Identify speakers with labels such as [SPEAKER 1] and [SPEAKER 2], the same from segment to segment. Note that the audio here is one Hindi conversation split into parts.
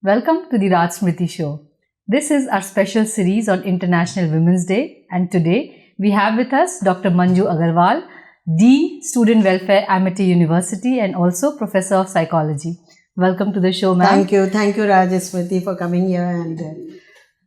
[SPEAKER 1] Welcome to the Raj Smriti Show. This is our special series on International Women's Day, and today we have with us Dr. Manju Agarwal, Dean Student Welfare, Amity University, and also Professor of Psychology. Welcome to the show, ma'am.
[SPEAKER 2] Thank you, Raj Smriti, for coming here and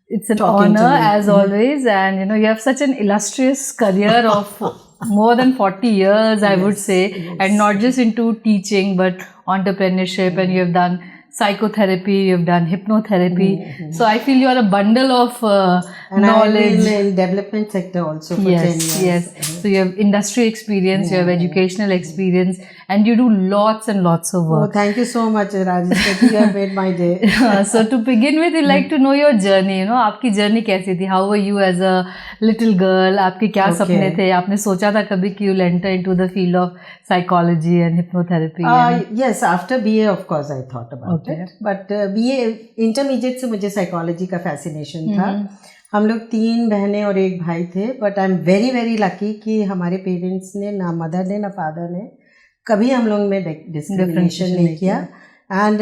[SPEAKER 1] it's an honor as always, and you have such an illustrious career of more than 40 years, I would say, and not just into teaching but entrepreneurship, and you have done psychotherapy, you've done hypnotherapy. So I feel you are a bundle of knowledge.
[SPEAKER 2] I've been in development sector also for 10 years.
[SPEAKER 1] Yes. So you have industry experience, you have educational experience, and you do lots and lots of work.
[SPEAKER 2] Oh, thank you so much, Rajeshwari. You have made my day.
[SPEAKER 1] So to begin with, we'd like to know your journey. आपकी journey कैसी थी? How were you as a little girl? आपके क्या सपने थे? आपने सोचा था कभी कि you'll enter into the field of psychology and hypnotherapy?
[SPEAKER 2] Yes, after BA, of course, I thought about it. But BA intermediate से मुझे psychology का fascination था. हम लोग 3 बहनें और 1 भाई थे. But I'm very very lucky कि हमारे parents ने ना mother ने ना father ने कभी हम लोग में discrimination नहीं किया. And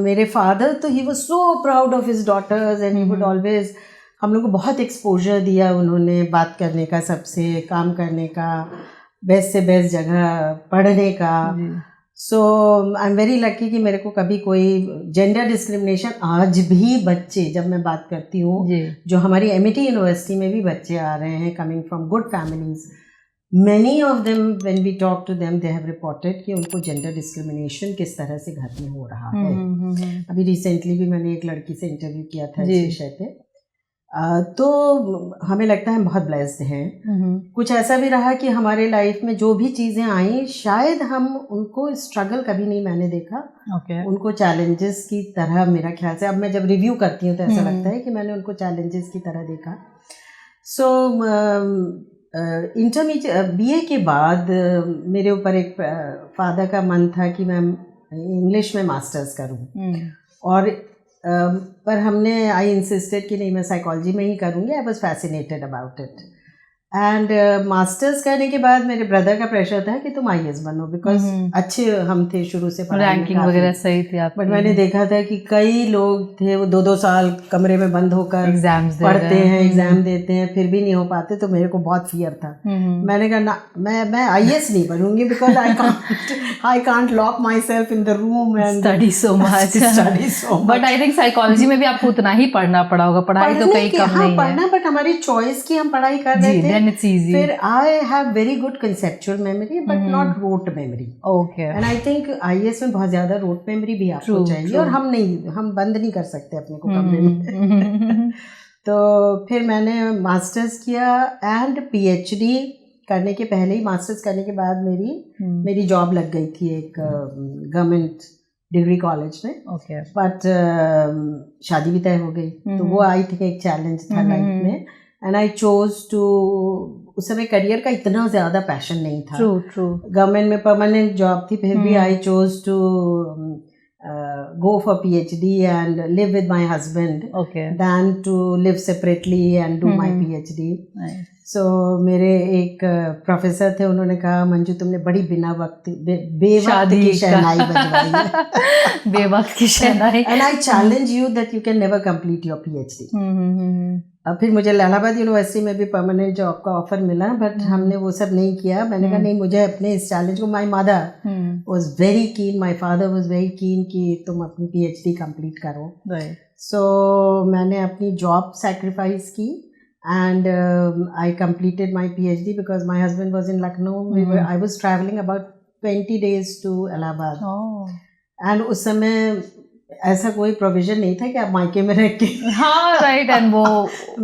[SPEAKER 2] मेरे father तो he was so proud of his daughters and he would always हम लोग को बहुत exposure दिया उन्होंने, बात करने का, सबसे काम करने का, बेस्ट से बेस्ट जगह पढ़ने का. सो आई एम वेरी लकी कि मेरे को कभी कोई जेंडर डिस्क्रिमिनेशन, आज भी बच्चे जब मैं बात करती हूँ, जो हमारी एमिटी यूनिवर्सिटी में भी बच्चे आ रहे हैं coming from good families, many of them when we talk to them they have reported कि उनको जेंडर डिस्क्रिमिनेशन किस तरह से घर में हो रहा है. अभी रिसेंटली भी मैंने एक लड़की से इंटरव्यू किया था इस विषय पे. तो हमें लगता है हम बहुत ब्लेस्ड हैं. कुछ ऐसा भी रहा कि हमारे लाइफ में जो भी चीज़ें आई, शायद हम उनको स्ट्रगल कभी नहीं मैंने देखा. उनको चैलेंजेस की तरह, मेरा ख्याल से अब मैं जब रिव्यू करती हूँ तो ऐसा लगता है कि मैंने उनको चैलेंजेस की तरह देखा. सो इंटरमीडिएट BA के बाद मेरे ऊपर एक फादर का मन था कि मैं इंग्लिश में मास्टर्स करूँ. और पर हमने आई इंसिस्टेड कि नहीं, मैं साइकोलॉजी में ही करूँगी. I was fascinated about it. And masters करने के बाद मेरे ब्रदर का प्रेशर था कि तुम IAS बनो, बिकॉज अच्छे हम थे शुरू से,
[SPEAKER 1] रैंकिंग वगैरह सही थी आपकी.
[SPEAKER 2] बट मैंने देखा था कि कई लोग थे वो 2-2 साल कमरे में बंद होकर एग्जाम्स पढ़ते हैं, एग्जाम देते हैं, फिर भी नहीं हो पाते. तो मेरे को बहुत फियर था. मैंने कहा ना, मैं IAS नहीं बनूंगी, because I can't lock myself in the room and
[SPEAKER 1] study so much. But I think psychology में भी आपको उतना ही पढ़ना पड़ा होगा. पढ़ाई तो कहीं कम नहीं है.
[SPEAKER 2] पढ़ना, बट हमारी चॉइस की हम पढ़ाई कर रहे थे.
[SPEAKER 1] It's easy.
[SPEAKER 2] फिर I have very good conceptual memory but not rote memory.
[SPEAKER 1] Okay.
[SPEAKER 2] And I think IAS में बहुत ज़्यादा rote memory भी आपको चाहिए. और हम बंद नहीं कर सकते अपने को कमरे में. तो फिर मैंने मास्टर्स किया एंड PhD करने के पहले ही, मास्टर्स करने के बाद मेरी जॉब लग गई थी एक गवर्नमेंट डिग्री कॉलेज में. बट शादी भी तय हो गई. तो वो आई थिंक एक चैलेंज था लाइफ में. एंड आई चोज टू, उस समय करियर का इतना ज़्यादा पैशन नहीं था. ट्रू. गवर्नमेंट में परमानेंट जॉब थी, फिर भी I chose to go for PhD and live with my husband than to live separately and do my PhD. So मेरे एक प्रोफेसर थे, उन्होंने कहा, मंजू तुमने बड़ी बेवक्त की शहनाई बजवाई.
[SPEAKER 1] बेवक्त की शहनाई.
[SPEAKER 2] And I challenge you that you can never complete your PhD. अब फिर मुझे इलाहाबाद यूनिवर्सिटी में भी परमानेंट जॉब का ऑफर मिला, बट हमने वो सब नहीं किया. मैंने कहा नहीं, मुझे अपने इस चैलेंज को, my mother was very keen, my father was very keen कि तुम अपनी PhD कंप्लीट करो. सो मैंने अपनी जॉब सैक्रिफाइस की and I completed my PhD because my husband was in Lucknow. I was traveling about 20 days to Allahabad. And उस समय ऐसा कोई प्रोविजन नहीं था कि आप मायके में रह के.
[SPEAKER 1] हाँ, राइट. एंड वो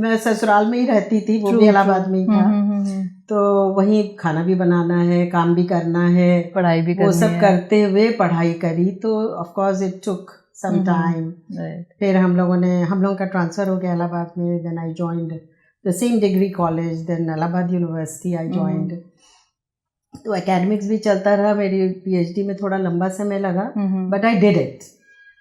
[SPEAKER 2] मैं ससुराल में ही रहती थी, वो भी इलाहाबाद में ही था. तो वहीं खाना भी बनाना है, काम भी करना है,
[SPEAKER 1] पढ़ाई भी करनी है.
[SPEAKER 2] वो सब करते हुए पढ़ाई करी. तो of course it took some time. फिर हम लोगों का ट्रांसफर हो गया इलाहाबाद में. Then I joined the same degree college, then Allahabad University I joined. तो academics भी चलता रहा. मेरी PhD में थोड़ा लंबा समय लगा, but I did it.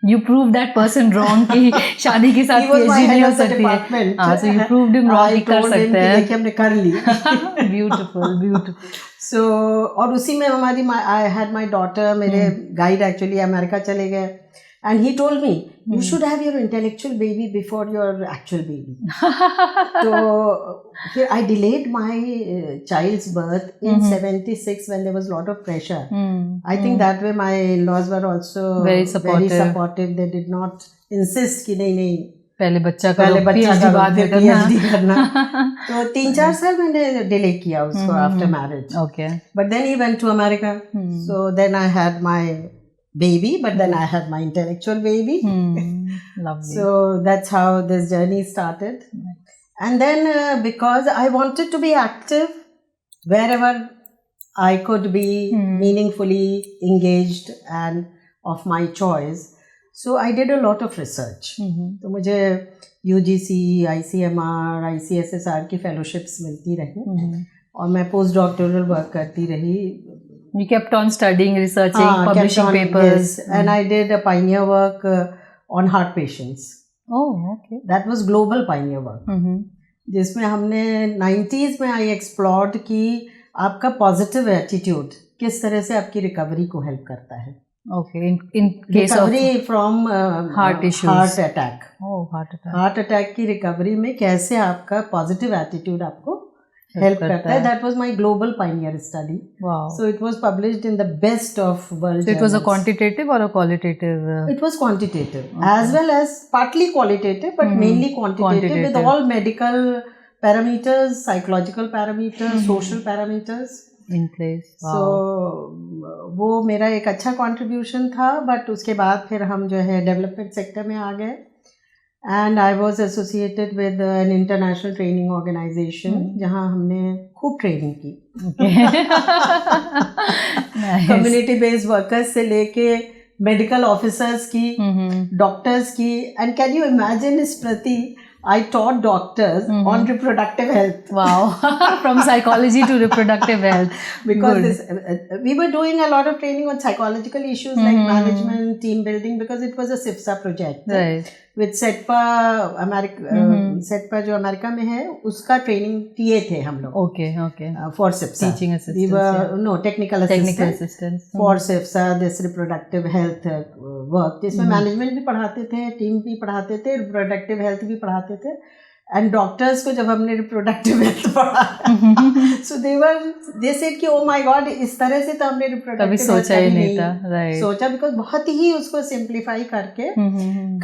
[SPEAKER 1] You proved that person wrong कि शादी के साथ PhD नहीं हो सकती है. So you proved him wrong कि कर सकते हैं.
[SPEAKER 2] देखिए हमने कर ली.
[SPEAKER 1] Beautiful.
[SPEAKER 2] So और उसी में हमारी I had my daughter. मेरे गाइड एक्चुअली अमेरिका चले गए. And he told me, you should have your intellectual baby before your actual baby. So I delayed my child's birth in 76 when there was a lot of pressure. I think that way my in-laws were also
[SPEAKER 1] very
[SPEAKER 2] supportive. They did not insist कि नहीं
[SPEAKER 1] पहले बच्चा करो, PhD बाद में
[SPEAKER 2] करना. तो 3-4 साल मैंने डिले किया उसको after marriage.
[SPEAKER 1] Okay.
[SPEAKER 2] But then he went to America. So then I had my baby, but then I had my intellectual baby.
[SPEAKER 1] Lovely.
[SPEAKER 2] So that's how this journey started. And then because I wanted to be active wherever I could be meaningfully engaged and of my choice, so I did a lot of research. तो मुझे UGC, ICMR, ICSSR की fellowships मिलती रही और मैं पोस्ट डॉक्टोरल वर्क करती रही.
[SPEAKER 1] You kept on studying, researching, publishing papers.
[SPEAKER 2] Yes. And I did a pioneer work on heart patients.
[SPEAKER 1] Oh, okay.
[SPEAKER 2] That was global pioneer work. जिसमें हमने 90s में I explored कि आपका positive attitude किस तरह से आपकी recovery को help करता है.
[SPEAKER 1] Okay. In case
[SPEAKER 2] recovery
[SPEAKER 1] of
[SPEAKER 2] from
[SPEAKER 1] heart issues.
[SPEAKER 2] Heart attack.
[SPEAKER 1] Oh, heart attack.
[SPEAKER 2] Heart attack की recovery में कैसे आपका positive attitude आपको help करता है. That was my global pioneer study.
[SPEAKER 1] Wow.
[SPEAKER 2] So it was published in the best of world
[SPEAKER 1] So it was a
[SPEAKER 2] journals.
[SPEAKER 1] quantitative or a qualitative?
[SPEAKER 2] It was quantitative as well as partly qualitative, but mainly quantitative with all medical parameters, psychological parameters, social parameters
[SPEAKER 1] in place. Wow.
[SPEAKER 2] So वो मेरा एक अच्छा contribution था, but उसके बाद फिर हम जो है development sector में आ गए. And I was associated with an international training organization जहाँ हमने खूब ट्रेनिंग की.
[SPEAKER 1] Nice.
[SPEAKER 2] Community based workers से लेके medical officers की, doctors की. And can you imagine, Smriti, I taught doctors on reproductive health.
[SPEAKER 1] Wow. From psychology to reproductive health.
[SPEAKER 2] Because we were doing a lot of training on psychological issues like management, team building, because it was a SIFSA project.
[SPEAKER 1] Right.
[SPEAKER 2] With SETPA, SETPA जो अमेरिका में है, उसका ट्रेनिंग किए थे हम लोग.
[SPEAKER 1] Okay, okay.
[SPEAKER 2] For SIFSA.
[SPEAKER 1] Teaching assistants.
[SPEAKER 2] We were, no, technical
[SPEAKER 1] assistants.
[SPEAKER 2] For SIFSA, this reproductive health work. जिसमें मैनेजमेंट भी पढ़ाते थे, टीम भी पढ़ाते थे, रिप्रोडक्टिव हेल्थ भी पढ़ाते थे. एंड डॉक्टर्स को जब हमने रिप्रोडक्टिव हेल्थ पढ़ा, सो दे सेड कि ओ माय गॉड, इस तरह से तो हमने रिप्रोडक्टिव
[SPEAKER 1] सोचा ही नहीं था. राइट.
[SPEAKER 2] सोचा बिकॉज बहुत ही उसको सिंप्लीफाई करके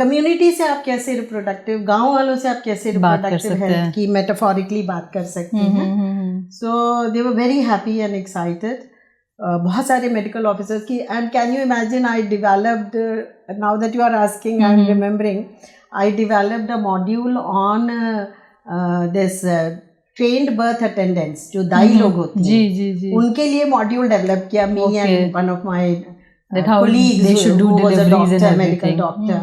[SPEAKER 2] कम्युनिटी से आप कैसे रिप्रोडक्टिव, गांव वालों से आप कैसे रिप्रोडक्टिव हेल्थ की मेटाफोरिकली बात कर सकते हैं. So they were very happy and excited. बहुत सारे मेडिकल ऑफिसर्स की. And can you imagine, I developed, now that you are asking, I am remembering, I developed a module on this trained birth attendants, जो दाई लोग होती हैं. जी. उनके लिए मॉड्यूल डेवलप किया. Me and one of my colleagues who was a doctor, medical doctor.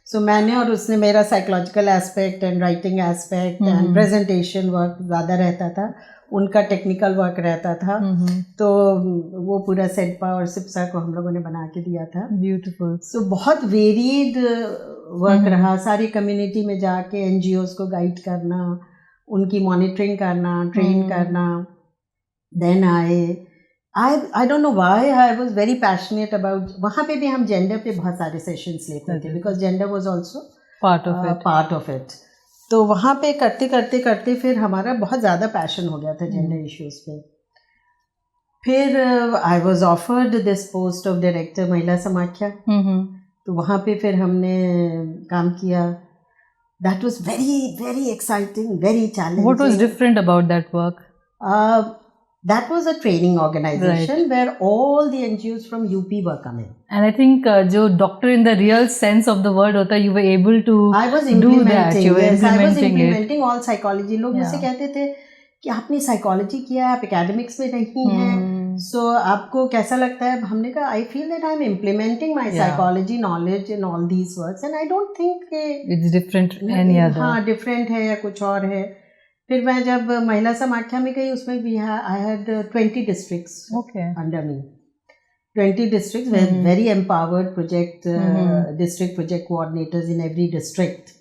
[SPEAKER 2] So मैंने और उसने, मेरा psychological aspect and writing aspect and presentation work ज़्यादा रहता था, उनका टेक्निकल वर्क रहता था. तो वो पूरा सेटपा और सिप्सा को हम लोगों ने बना के दिया था. ब्यूटीफुल. सो बहुत वेरीड वर्क रहा. सारी कम्युनिटी में जाके NGOs को गाइड करना, उनकी मॉनिटरिंग करना, ट्रेन करना. Then I don't know why I was very passionate about, वहाँ पे भी हम जेंडर पे बहुत सारे सेशंस लेते थे, because gender was also part of it. तो वहाँ पे करते करते करते फिर हमारा बहुत ज़्यादा पैशन हो गया था जेंडर इश्यूज पे. फिर I was offered this post of director महिला समाख्या. तो वहाँ पे फिर हमने काम किया. That was very very exciting, very challenging.
[SPEAKER 1] What was different about that work?
[SPEAKER 2] That was a training organization where all the NGOs from UP were coming.
[SPEAKER 1] And I think जो doctor in the real sense of the word होता है, you were able to
[SPEAKER 2] I was
[SPEAKER 1] do that. You were
[SPEAKER 2] yes, I was
[SPEAKER 1] implementing
[SPEAKER 2] implementing all psychology. लोग मुझसे कहते थे कि आपने साइकोलॉजी किया, आप एकेडमिक्स में नहीं हैं, सो आपको कैसा लगता है? हमने कहा I feel that I am implementing my psychology knowledge in all these works and I don't think
[SPEAKER 1] it's different any other.
[SPEAKER 2] हाँ, डिफरेंट है या कुछ और है. फिर मैं जब महिला समाख्या में गई, उसमें भी I had 20 districts under me. 20 districts with very empowered project district project coordinators in every district.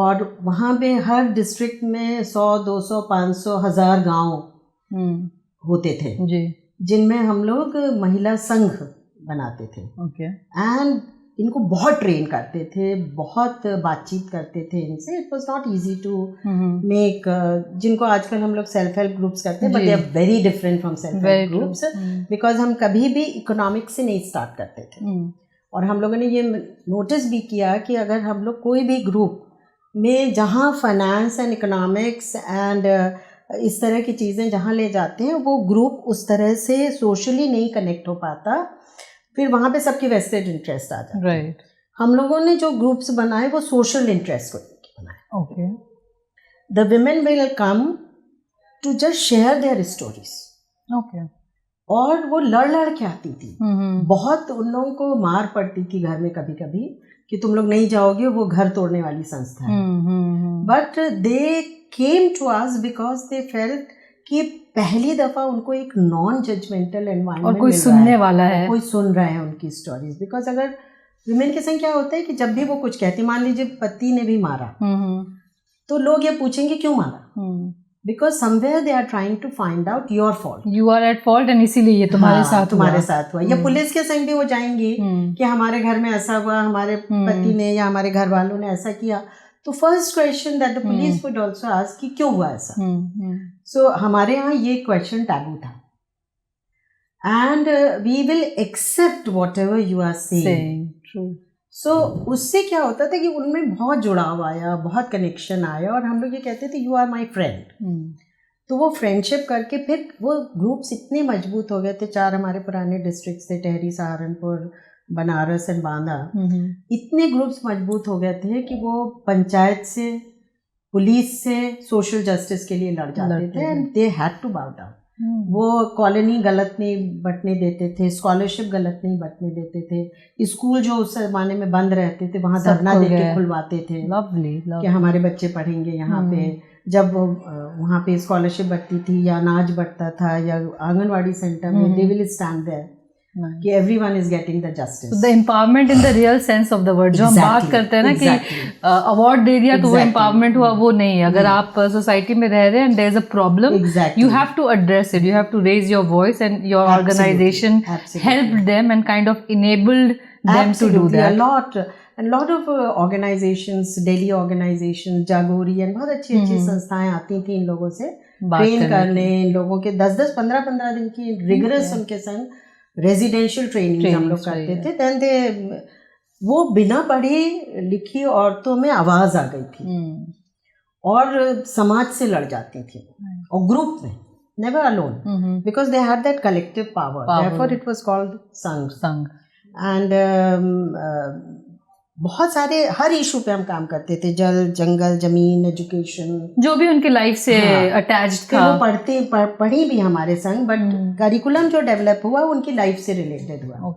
[SPEAKER 2] और वहाँ पे हर डिस्ट्रिक्ट में 100, 200, 500, 1000 गांव होते थे जिनमें हम लोग महिला संघ बनाते थे. एंड इनको बहुत ट्रेन करते थे, बहुत बातचीत करते थे इनसे. It was not easy to make, जिनको आजकल हम लोग सेल्फ हेल्प ग्रुप्स करते हैं, but they are very different from self help groups, because हम कभी भी इकोनॉमिक्स से नहीं स्टार्ट करते थे. और हम लोगों ने ये नोटिस भी किया कि अगर हम लोग कोई भी ग्रुप में जहाँ फाइनेंस एंड इकोनॉमिक्स एंड इस तरह की चीज़ें जहाँ ले जाते हैं, वो ग्रुप उस तरह से सोशली नहीं कनेक्ट हो पाता, फिर वहाँ पे सबकी वेस्टेड इंटरेस्ट आ जाता है. हम लोगों ने जो ग्रुप्स बनाए वो सोशल इंटरेस्ट को लेकर बनाए.
[SPEAKER 1] Okay.
[SPEAKER 2] The women will come to just share their stories.
[SPEAKER 1] Okay.
[SPEAKER 2] और वो लड़ के आती थी. बहुत उन लोगों को मार पड़ती थी घर में कभी कभी कि तुम लोग नहीं जाओगे, वो घर तोड़ने वाली संस्था है. But they came to us because they felt कि पहली दफा उनको एक नॉन जजमेंटल एनवायरनमेंट
[SPEAKER 1] और कोई सुनने वाला है,
[SPEAKER 2] कोई सुन रहा है उनकी स्टोरीज. बिकॉज अगर विमेन के संग क्या होता है कि जब भी वो कुछ कहती, मान लीजिए पति ने भी मारा, तो लोग ये पूछेंगे क्यों मारा, because somewhere they are trying to find out your fault,
[SPEAKER 1] you are at fault and इसीलिए ये तुम्हारे साथ हुआ.
[SPEAKER 2] या पुलिस के संग भी वो जाएंगी कि हमारे घर में ऐसा हुआ, हमारे पति ने या हमारे घर वालों ने ऐसा किया. तो first question that the police would also ask कि क्यों हुआ ऐसा. सो हमारे यहाँ ये क्वेश्चन टैबू था. And we will accept whatever you are saying. So उससे क्या होता था कि उनमें बहुत जुड़ाव आया, बहुत कनेक्शन आया, और हम लोग ये कहते थे यू आर माई फ्रेंड. तो वो फ्रेंडशिप करके फिर वो ग्रुप्स इतने मजबूत हो गए थे. 4 हमारे पुराने डिस्ट्रिक्ट्स थे, टेहरी, सहारनपुर, बनारस एंड बांदा. इतने ग्रुप्स मजबूत हो गए थे कि वो पंचायत से, पुलिस से, सोशल जस्टिस के लिए लड़ जाते थे. And they had to bow down. वो कॉलोनी गलत नहीं बंटने देते थे, स्कॉलरशिप गलत नहीं बंटने देते थे, स्कूल जो उस जमाने में बंद रहते थे वहाँ धरना देके खुलवाते थे.
[SPEAKER 1] लवली.
[SPEAKER 2] कि हमारे बच्चे पढ़ेंगे यहाँ पे. जब वहाँ पे स्कॉलरशिप बंटती थी या अनाज बंटता था या आंगनवाड़ी सेंटर में, दे विल स्टैंड देयर कि everyone is getting the justice.
[SPEAKER 1] The empowerment in the real sense of the word. जो हम बात करते हैं ना कि अवार्ड दे दिया तो वो empowerment हुआ, वो नहीं है. अगर आप सोसाइटी में रह रहे हैं and there is a problem, you have to address it. You have to raise your voice, and your organization helped them and kind of enabled them to do that.
[SPEAKER 2] A lot of organizations, Delhi organizations, जागोरी and बहुत अच्छी संस्थाएं आती थी इन लोगों से ट्रेन करने. इन लोगों के 10-10, 15-15 दिन की रिगरस उनके संग रेजिडेंशियल ट्रेनिंग हम लोग करते थे. देन दे वो बिना पढ़ी लिखी औरतों में आवाज आ गई थी और समाज से लड़ जाती थी, और ग्रुप में, never alone, because they had that collective power. Therefore it was called संघ. एंड बहुत सारे हर इशू पे हम काम करते थे, जल, जंगल, जमीन, एजुकेशन, जो भी उनके लाइफ से अटैच्ड था. वो पढ़ी भी हमारे संग, बट करिकुलम जो डेवलप हुआ उनकी लाइफ से रिलेटेड हुआ.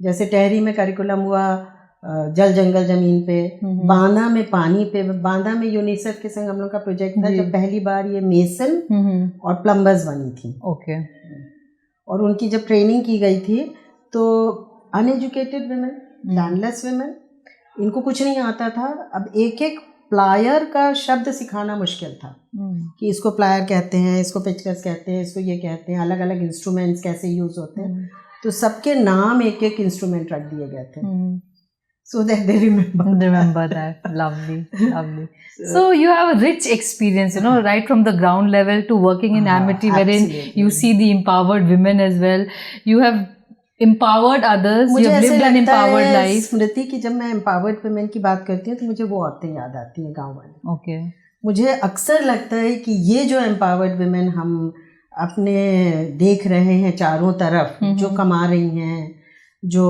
[SPEAKER 2] जैसे टेहरी में करिकुलम हुआ जल, जंगल, जमीन पे. बांदा में पानी पे. बांदा में यूनिसेफ के संग हम लोग का प्रोजेक्ट था जब पहली बार ये मेसन और प्लम्बर्स बनी थी. और उनकी जब ट्रेनिंग की गई थी तो अनएजुकेटेड विमेन, लैंडलेस विमेन, इनको कुछ नहीं आता था. अब एक एक प्लायर का शब्द सिखाना मुश्किल था कि इसको प्लायर कहते हैं, इसको पेचकस कहते हैं, इसको ये कहते हैं, अलग अलग इंस्ट्रूमेंट्स कैसे यूज होते हैं. तो सबके नाम एक एक इंस्ट्रूमेंट रख दिए गए थे. So that they remember that. Lovely. So you have a rich experience, right from the ground level to working in Amity, wherein you see the empowered women as well. You have empowered others. You have lived an empowered life. स्मृति की जब मैं empowered women की बात करती हूँ तो मुझे वो औरतें याद आती हैं गाँव वाली. मुझे अक्सर लगता है कि ये जो empowered women हम अपने देख रहे हैं चारों तरफ, जो कमा रही हैं, जो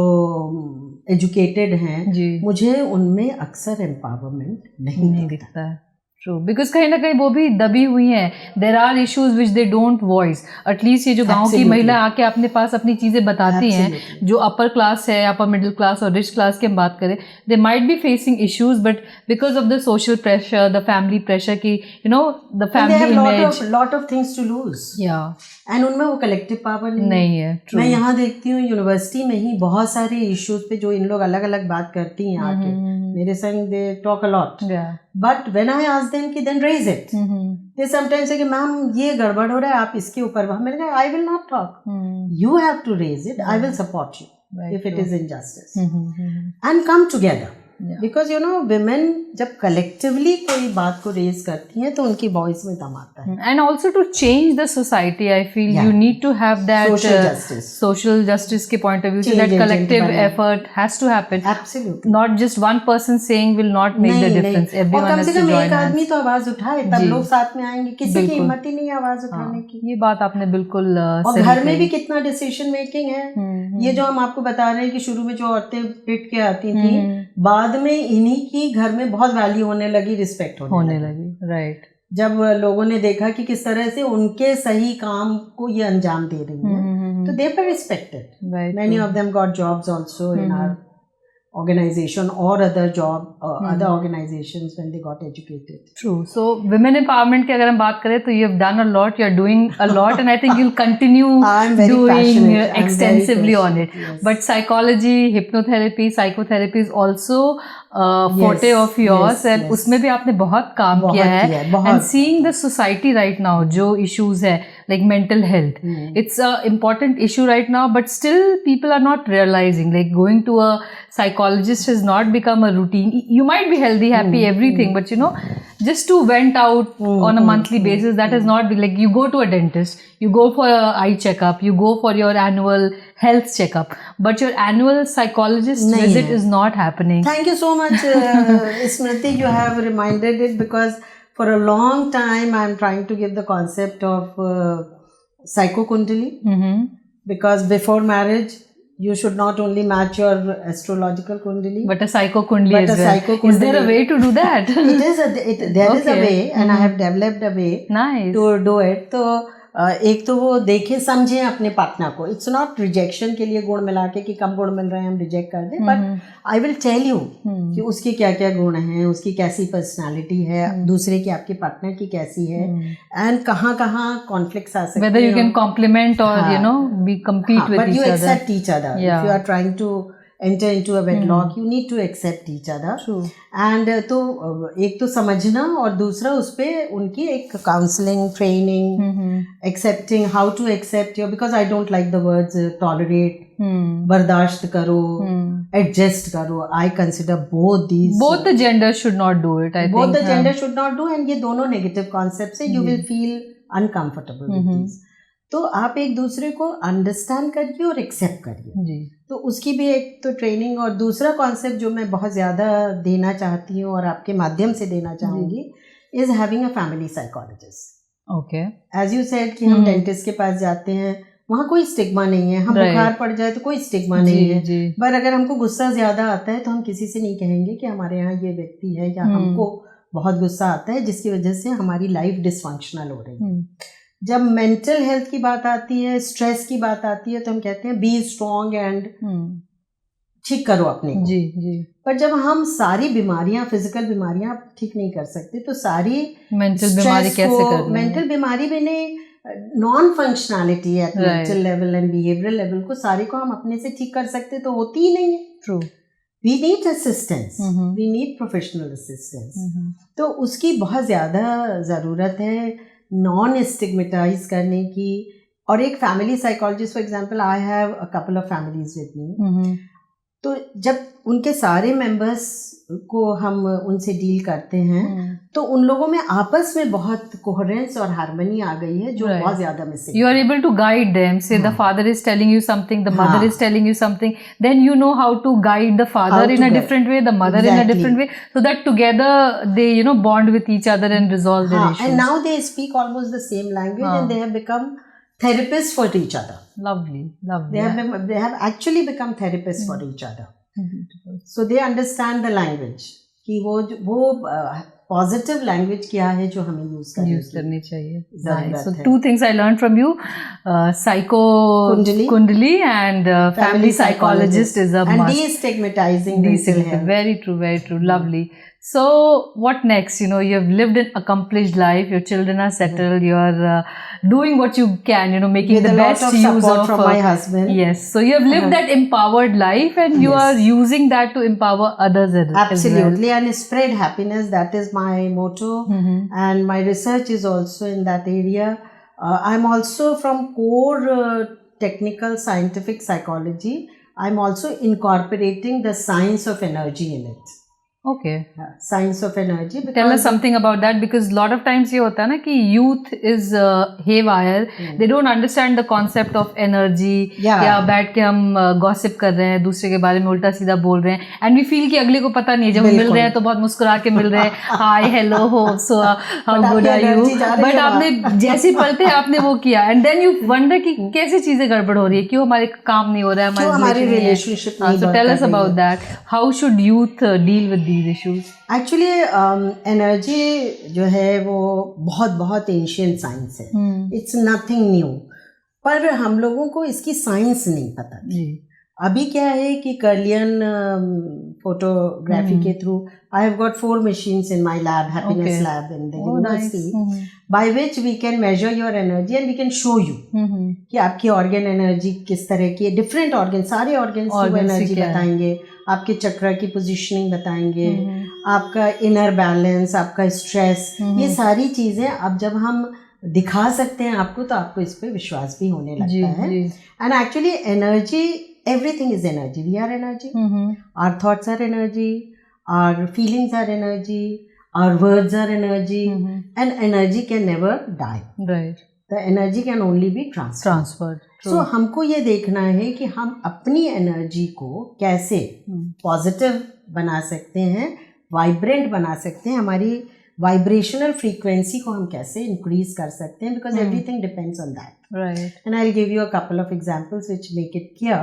[SPEAKER 2] एजुकेटेड हैं, मुझे उनमें अक्सर एम्पावरमेंट नहीं दिखता है.
[SPEAKER 1] ट्रू, बिकॉज कहीं ना कहीं वो भी दबी हुई हैं. There are issues which they don't voice. At least ये जो गांव की महिला आके अपने पास अपनी चीज़ें बताती हैं, जो अपर क्लास है, अपर मिडिल क्लास और रिच क्लास की हम बात करें, they might be facing issues, but because of the social pressure, the family pressure की the family image,
[SPEAKER 2] lot of things to lose. And उनमें वो कलेक्टिव पावर
[SPEAKER 1] नहीं है.
[SPEAKER 2] मैं यहाँ देखती हूँ यूनिवर्सिटी में ही बहुत सारे इश्यूज पे जो इन लोग अलग अलग बात करती हैं आके मेरे संग, they talk a lot, but when I ask them कि then raise it, they sometimes say कि मैम ये गड़बड़ हो रहा है, आप इसके ऊपर. मैंने कहा I will not talk, you have to raise it, I will support you. if it is injustice, and come together. Because women जब collectively कोई बात को raise करती हैं तो उनकी voice में दम आता है.
[SPEAKER 1] And also to change the society, I feel you need to have that social justice के point of view. So that collective effort has to happen.
[SPEAKER 2] Absolutely.
[SPEAKER 1] Not just one person saying will not make the difference. Everyone has to join hands.
[SPEAKER 2] और कम से कम एक आदमी तो आवाज उठाए, तब लोग साथ में आएंगे. किसी की हिम्मत ही नहीं है आवाज उठाने की.
[SPEAKER 1] ये बात आपने बिल्कुल
[SPEAKER 2] और घर में भी कितना डिसीजन मेकिंग है. ये जो हम आपको बता रहे हैं कि शुरू में जो औरतें पिट के आती थी, बाद में इन्हीं की घर में बहुत वैल्यू होने लगी, रिस्पेक्ट होने लगी. राइट. जब लोगों ने देखा कि किस तरह से उनके सही काम को ये अंजाम दे रही हैं, तो they were respected. Many of them got jobs also in our organization or other organizations when they got educated.
[SPEAKER 1] True. So women empowerment की अगर हम बात करें तो you've done a lot, you're doing a lot, and I think you'll continue doing extensively on it. Yes. But psychology, hypnotherapy, psychotherapy is also forte of yours, and उसमें भी आपने बहुत काम किया है. And seeing the society right now, जो issues है like mental health, it's a important issue right now, but still people are not realizing, like going to a psychologist has not become a routine. You might be healthy, happy, everything, but just to vent out on a monthly basis, that is not like you go to a dentist, you go for a eye checkup, you go for your annual health checkup, but your annual psychologist visit is not happening.
[SPEAKER 2] Thank you so much, Smriti. You have reminded it, because for a long time I'm trying to give the concept of psycho kundali, because before marriage you should not only match your astrological kundali,
[SPEAKER 1] but a psycho kundali as well. Is there a way to do that?
[SPEAKER 2] There is a way, and I have developed a way to do it. So एक तो वो देखें समझें अपने पार्टनर को. इट्स नॉट रिजेक्शन के लिए गुण मिला के कि कम गुण मिल रहे हैं हम रिजेक्ट कर दें, but I will tell you कि उसके क्या क्या गुण हैं, उसकी कैसी पर्सनालिटी है, दूसरे की आपके पार्टनर की कैसी है, एंड कहाँ कहाँ कॉन्फ्लिक्ट्स आ सकते हैं.
[SPEAKER 1] Whether you can complement or we compete with
[SPEAKER 2] but
[SPEAKER 1] each
[SPEAKER 2] you
[SPEAKER 1] other.
[SPEAKER 2] accept each other. If you are trying to enter into a wedlock, you need to accept each other.
[SPEAKER 1] True.
[SPEAKER 2] And तो एक तो समझना, और दूसरा उस पे उनकी एक counseling, training, accepting, how to accept your, because I don't like the words tolerate, बर्दाश्त करो, adjust करो. I consider both
[SPEAKER 1] the genders should not do it. I think
[SPEAKER 2] both the genders should not do, and ये दोनों negative concepts है. You will feel uncomfortable with these. तो आप एक दूसरे को अंडरस्टैंड करिए और एक्सेप्ट करिए. तो उसकी भी एक तो ट्रेनिंग, और दूसरा कॉन्सेप्ट जो मैं बहुत ज़्यादा देना चाहती हूँ और आपके माध्यम से देना चाहूँगी, is having a family psychologist.
[SPEAKER 1] Okay.
[SPEAKER 2] As you said कि हम डेंटिस्ट के पास जाते हैं, वहाँ कोई स्टिग्मा नहीं है. हम बुखार पड़ जाए तो कोई स्टिग्मा नहीं है. पर अगर हमको गुस्सा ज़्यादा आता है तो हम किसी से नहीं कहेंगे कि हमारे यहाँ ये व्यक्ति है, या हमको बहुत गुस्सा आता है जिसकी वजह से हमारी लाइफ डिसफंक्शनल हो रही है. जब मेंटल हेल्थ की बात आती है, स्ट्रेस की बात आती है, तो हम कहते हैं बी स्ट्रॉन्ग एंड ठीक करो अपने को.
[SPEAKER 1] जी.
[SPEAKER 2] पर जब हम सारी बीमारियां, फिजिकल बीमारियां ठीक नहीं कर सकते, तो सारी
[SPEAKER 1] मेंटल बीमारी कैसे करनी?
[SPEAKER 2] मेंटल बीमारी भी नहीं, non functionality at mental level and behavioural level को सारी को हम अपने से ठीक कर सकते तो होती ही नहीं है.
[SPEAKER 1] True.
[SPEAKER 2] We need assistance, we need professional assistance. तो उसकी बहुत ज़्यादा ज़रूरत है, नॉन स्टिग्मेटाइज करने की. और एक family psychologist, for example I have a couple of families with me. तो जब उनके सारे मेंबर्स को हम उनसे डील करते हैं, तो उन लोगों में आपस में बहुत कोहेरेंस और हार्मनी आ गई है, जो बहुत ज्यादा missing.
[SPEAKER 1] You are able to guide them. Say the father is telling you something, the mother is telling you something, then you know how to guide the father in a different way, the mother in a different way, so that together they bond with each other and resolve their issues.
[SPEAKER 2] And now they speak almost the same language and they have become therapists for each other.
[SPEAKER 1] Lovely.
[SPEAKER 2] They have actually become therapists for each other. Beautiful. So they understand the language, कि वो पॉजिटिव लैंग्वेज क्या है जो हमें यूज
[SPEAKER 1] करनी चाहिए. So 2 things I learned from you, psycho kundali and family psychologist is a must.
[SPEAKER 2] And destigmatizing mental health.
[SPEAKER 1] Very true, very true. Lovely. So what next? You've lived an accomplished life, your children are settled, you're doing what you can, making
[SPEAKER 2] with
[SPEAKER 1] the best use of
[SPEAKER 2] support from my husband.
[SPEAKER 1] Yes, so you have lived that empowered life, and you are using that to empower others
[SPEAKER 2] absolutely
[SPEAKER 1] as well.
[SPEAKER 2] And spread happiness. That is my motto. And my research is also in that area. I'm also from core technical scientific psychology. I'm also incorporating the science of energy in it.
[SPEAKER 1] Okay.
[SPEAKER 2] Science of energy.
[SPEAKER 1] Tell us something about that, because lot of times ये होता है ना कि youth is haywire. They don't understand the concept of energy. या बैठ के हम gossip कर रहे हैं, दूसरे के बारे में उल्टा सीधा बोल रहे हैं, and we feel कि अगले को पता नहीं है. जब हम मिल रहे हैं तो बहुत मुस्कुरा के मिल रहे हैं, hi, hello, hope, so how good are you? But आपने जैसे पलटे आपने वो किया, and then you wonder कि कैसे चीजें गड़बड़ हो रही है, क्यों हमारे काम नहीं हो रहा है,
[SPEAKER 2] हमारी relationship नहीं.
[SPEAKER 1] So tell us about that. How should youth deal with these issues?
[SPEAKER 2] Actually energy जो है वो बहुत ancient science है. It's nothing new. पर हम लोगों को इसकी साइंस नहीं पता थी. अभी क्या है कि कर्लियन फोटोग्राफी के through I have got 4 machines in my lab, happiness lab in the university, by which we can measure your energy and we can show you कि आपकी organ energy किस तरह की है. different organs, सारे organs की energy बताएंगे, आपके चक्र की positioning बताएंगे, आपका inner balance, आपका stress, ये सारी चीजें अब जब हम दिखा सकते हैं आपको, तो आपको इस पे विश्वास भी होने लगता है. And actually energy, everything is energy. We are energy. Our thoughts are energy. Our feelings are energy. Our words are energy. And energy can never die.
[SPEAKER 1] Right.
[SPEAKER 2] The energy can only be transferred. So हमको ये देखना है कि हम अपनी एनर्जी को कैसे पॉजिटिव बना सकते हैं, वाइब्रेंट बना सकते हैं, हमारी वाइब्रेशनल फ्रीक्वेंसी को हम कैसे इंक्रीज कर सकते हैं, because everything depends on that.
[SPEAKER 1] Right.
[SPEAKER 2] And I'll give you a couple of examples which make it clear.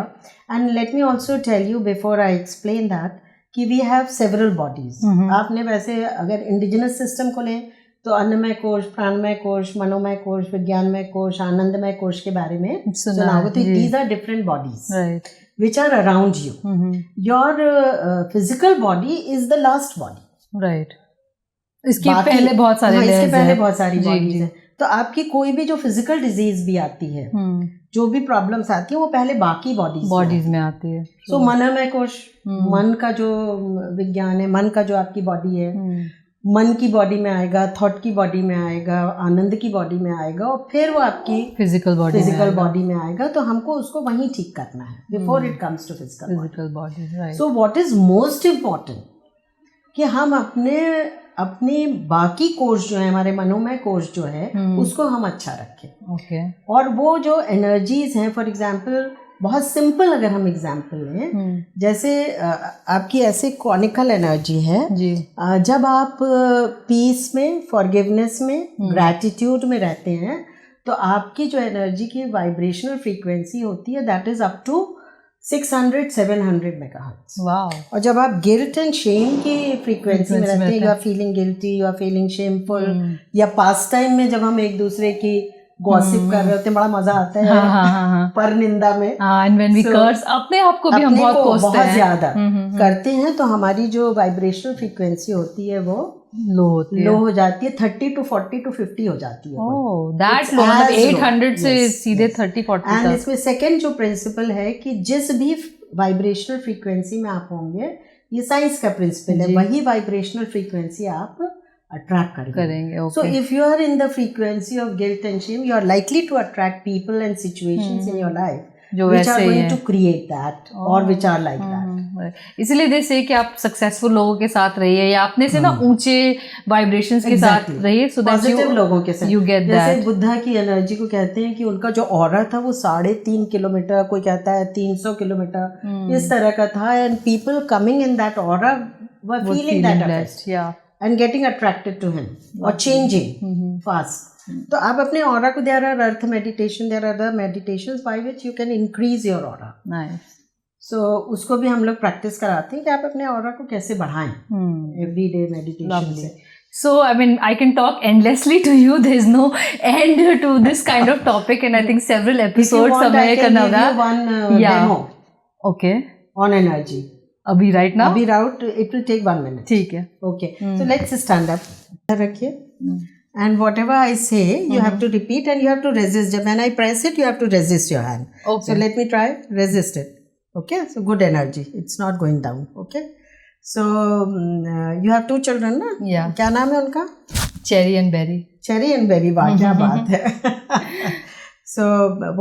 [SPEAKER 2] And let me also tell you before I explain that कि we have several bodies. आपने वैसे अगर indigenous system को लें तो अन्नमय कोश, प्राणमय कोश, मनोमय कोश, विज्ञानमय कोश, आनंदमय कोश के बारे में सुना होगा. तो these are different bodies, right, which are around you. Your physical body is the last body.
[SPEAKER 1] Right. इसके पहले बहुत सारे layers हैं.
[SPEAKER 2] इसके पहले बहुत सारी bodies हैं. तो आपकी कोई भी जो फिजिकल डिजीज भी आती है, जो भी प्रॉब्लम्स आती है, वो पहले बाकी बॉडीज में आती है. सो मनोमय कोश, मन का जो विज्ञान है, मन का जो आपकी बॉडी है, मन की बॉडी में आएगा, थॉट की बॉडी में आएगा, आनंद की बॉडी में आएगा, और फिर वो आपकी फिजिकल बॉडी में आएगा. तो हमको उसको वहीं ठीक करना है before it comes to physical body. So what is most important कि हम अपने बाकी कोर्स जो है, हमारे मनोमय कोर्स जो है, उसको हम अच्छा रखें. और वो जो एनर्जीज हैं, फॉर एग्जांपल बहुत सिंपल अगर हम एग्जांपल लें, जैसे आपकी ऐसे कॉनिकल एनर्जी है. जब आप पीस में, फॉरगिवनेस में, ग्रैटिट्यूड में रहते हैं, तो आपकी जो एनर्जी की वाइब्रेशनल फ्रीक्वेंसी होती है, that is up to 600-700 megahertz. और जब आप गिल्ट एंड शेम की फ्रीक्वेंसी में रहते हैं, you are feeling guilty, you are feeling shameful, या पास टाइम में जब हम एक दूसरे की गॉसिप कर रहे होते हैं, बड़ा मजा आता है पर निंदा में,
[SPEAKER 1] एंड व्हेन वी कर्स अपने आप को भी हम बहुत
[SPEAKER 2] ज्यादा करते हैं, तो हमारी जो वाइब्रेशनल फ्रीक्वेंसी होती है वो लो हो जाती है, 30 to 40 to 50 हो जाती है.
[SPEAKER 1] दैट लो, मतलब 800 से सीधे 30-40.
[SPEAKER 2] एंड इसमें सेकंड जो प्रिंसिपल है कि जिस भी वाइब्रेशनल फ्रीक्वेंसी में आप होंगे, ये साइंस का प्रिंसिपल है, वही वाइब्रेशनल फ्रीक्वेंसी आप अट्रैक्ट करेंगे. So if you are in the frequency of guilt and shame, you are likely to attract people and situations in your life which are going to create that or which are like that.
[SPEAKER 1] इसलिए दे से कि आप सक्सेसफुल लोगों के साथ रहिए, या अपने से ना ऊंचे वाइब्रेशंस के साथ रहिए, सो दैट
[SPEAKER 2] पॉजिटिव लोगों के साथ
[SPEAKER 1] यू गेट दैट.
[SPEAKER 2] जैसे बुद्धा की एनर्जी को कहते हैं कि उनका जो ऑरा था वो 3.5 किलोमीटर, कोई कहता है 300 किलोमीटर, इस तरह का था. And people coming in that aura were feeling that and getting attracted to him or changing fast. तो आप अपने ऑरा को, there are earth meditation, there are other meditations by which you can increase your aura.
[SPEAKER 1] Nice.
[SPEAKER 2] So उसको भी हम लोग प्रैक्टिस कराते हैं कि आप अपने ऑरा को कैसे बढ़ाएं everyday meditation से.
[SPEAKER 1] So, I mean, I can talk endlessly to you. There is no end to this kind of topic, and I think several episodes
[SPEAKER 2] हमें करना होगा. I can give you one demo.
[SPEAKER 1] Okay.
[SPEAKER 2] On energy.
[SPEAKER 1] अभी right now?
[SPEAKER 2] अभी राउट, it will take 1 minute.
[SPEAKER 1] ठीक है.
[SPEAKER 2] Okay. So let's stand up. रखिए. And whatever I say, you have to repeat and you have to resist. When I press it, you have to resist your hand.
[SPEAKER 1] Okay.
[SPEAKER 2] So let me try. Resist it. Okay. So good energy. It's not going down. Okay. So you have 2 children, ना?
[SPEAKER 1] Yeah.
[SPEAKER 2] क्या नाम है उनका?
[SPEAKER 1] Cherry and Berry.
[SPEAKER 2] Cherry and Berry. वाह क्या बात है. So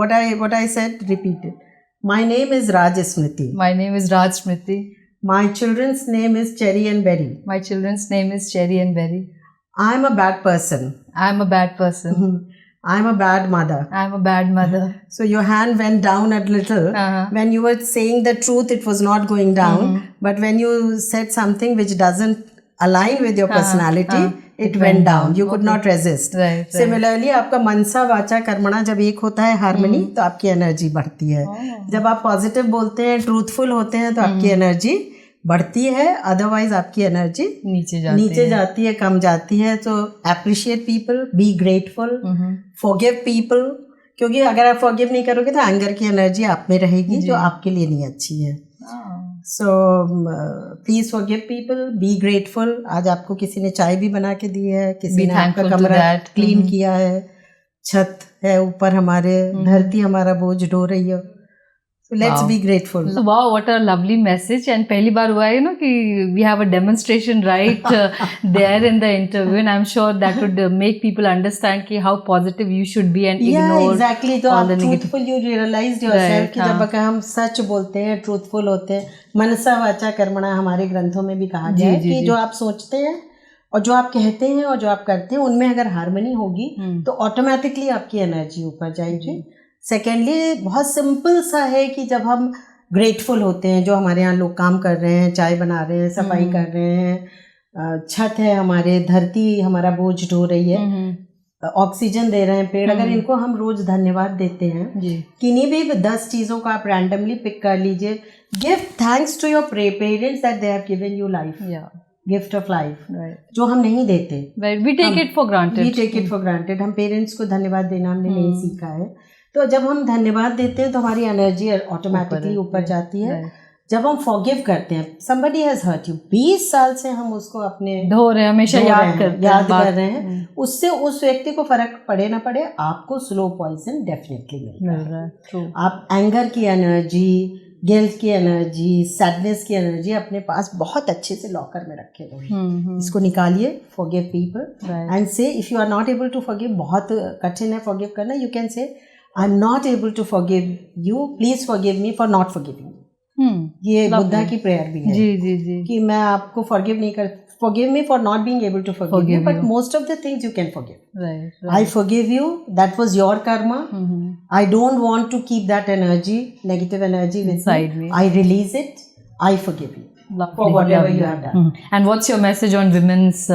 [SPEAKER 2] what I said, repeat it. My name is Raj Smriti.
[SPEAKER 1] My name is Raj Smriti.
[SPEAKER 2] My children's name is Cherry and Berry.
[SPEAKER 1] My children's name is Cherry and Berry.
[SPEAKER 2] I'm a bad person.
[SPEAKER 1] I'm a bad person.
[SPEAKER 2] I'm a bad mother.
[SPEAKER 1] I'm a bad mother.
[SPEAKER 2] So your hand went down a little. When you were saying the truth, it was not going down. But when you said something which doesn't align with your personality, it went down. You could not resist.
[SPEAKER 1] Right.
[SPEAKER 2] Similarly, आपका मनसा वाचा कर्मणा जब एक होता है हार्मनी, तो आपकी एनर्जी बढ़ती है. जब आप पॉजिटिव बोलते हैं, ट्रूथफुल होते हैं, तो आपकी एनर्जी बढ़ती है. अदरवाइज आपकी एनर्जी नीचे जाती है, कम जाती है. तो appreciate people, be grateful, forgive people, क्योंकि अगर आप फॉरगिव नहीं करोगे तो एंगर की एनर्जी आप में रहेगी जो आपके लिए नहीं अच्छी है. So please forgive people, be grateful. आज आपको किसी ने चाय भी बना के दी है, किसी ने आपका कमरा क्लीन किया है, छत है ऊपर, हमारे धरती हमारा बोझ ढो रही है. So let's be grateful.
[SPEAKER 1] So wow, what a lovely message. And पहली बार हुआ है कि we have a demonstration right there in the interview, and I'm sure that would make people understand कि how positive you should be and ignore
[SPEAKER 2] exactly. तो आप truthful, you realized yourself कि जब हम सच बोलते हैं, truthful होते हैं, मनसा वाचा कर्मणा हमारे ग्रंथों में भी कहा गया है कि जो आप सोचते हैं और जो आप कहते हैं और जो आप करते हैं उनमें अगर हार्मनी होगी तो ऑटोमेटिकली आपकी एनर्जी ऊपर जाएगी. सेकेंडली, बहुत सिंपल सा है कि जब हम ग्रेटफुल होते हैं, जो हमारे यहाँ लोग काम कर रहे हैं, चाय बना रहे हैं, सफाई कर रहे हैं, छत है हमारे, धरती हमारा बोझ ढो रही है, ऑक्सीजन दे रहे हैं पेड़, अगर इनको हम रोज धन्यवाद देते हैं, किन्हीं भी 10 चीज़ों को आप रैंडमली पिक कर लीजिए. Give thanks to your parents that they have given you life, gift of life, जो हम नहीं देते.
[SPEAKER 1] We take it for granted.
[SPEAKER 2] We take it for granted. हम पेरेंट्स को धन्यवाद देना हमने नहीं सीखा है. तो जब हम धन्यवाद देते हैं तो हमारी एनर्जी ऑटोमेटिकली ऊपर जाती है. जब हम फॉरगिव करते हैं, somebody has hurt you, 20 साल से हम उसको अपने
[SPEAKER 1] धो रहे हैं, हमेशा याद
[SPEAKER 2] कर रहे हैं, उससे उस व्यक्ति को फर्क पड़े ना पड़े, आपको स्लो पॉइजन डेफिनेटली मिल रहा है. आप एंगर की एनर्जी, गिल्ट की एनर्जी, सैडनेस की एनर्जी अपने पास बहुत अच्छे से लॉकर में रखे हुए. इसको निकालिए. Forgive people and say if you are not able to forgive, बहुत कठिन है फॉरगिव करना, you can say I am not able to forgive you, please forgive me for not forgiving you. ये बुद्धा की प्रेयर भी है कि मैं आपको फॉरगिव नहीं कर, forgive me for not being able to forgive you, but most of the things you can forgive. Right. I forgive you. That was your karma. I don't want to keep that energy, negative energy inside me. I release it. I forgive you for whatever you have done.
[SPEAKER 1] And what's your message on Women's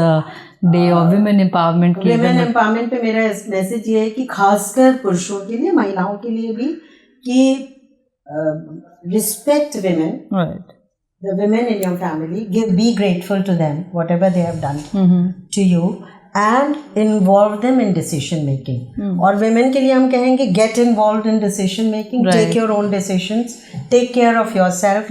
[SPEAKER 1] Day or Women Empowerment?
[SPEAKER 2] Women Empowerment पे मेरा मैसेज ये है कि खासकर पुरुषों के लिए, महिलाओं के लिए भी, कि respect women. Right. The women in your family, be grateful to them, whatever they have done to you, and involve them in decision making. और women के लिए हम कहेंगे get involved in decision making, take your own decisions, take care of yourself,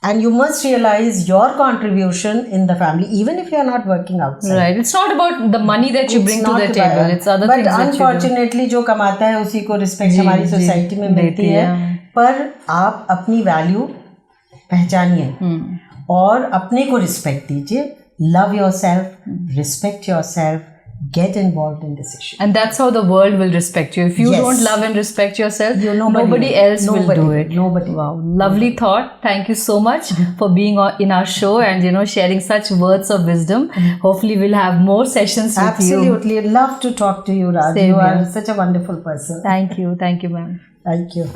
[SPEAKER 2] and you must realize your contribution in the family, even if you are not working outside.
[SPEAKER 1] Right. It's not about the money that you bring to the table. It's other things that you do.
[SPEAKER 2] But unfortunately, जो कमाता है उसी को respect हमारी society में मिलती है. पर आप अपनी value पहचानिए और अपने को रिस्पेक्ट दीजिए. Love yourself, respect yourself, get involved in decision,
[SPEAKER 1] and that's how the world will respect you. If you don't love and respect yourself, nobody else will do it.
[SPEAKER 2] Nobody.
[SPEAKER 1] Wow, lovely thought. Thank you so much for being in our show and sharing such words of wisdom. Hopefully we'll have more sessions with you.
[SPEAKER 2] Absolutely, love to talk to you, Raj. You are such a wonderful person.
[SPEAKER 1] Thank you, ma'am.
[SPEAKER 2] Thank you.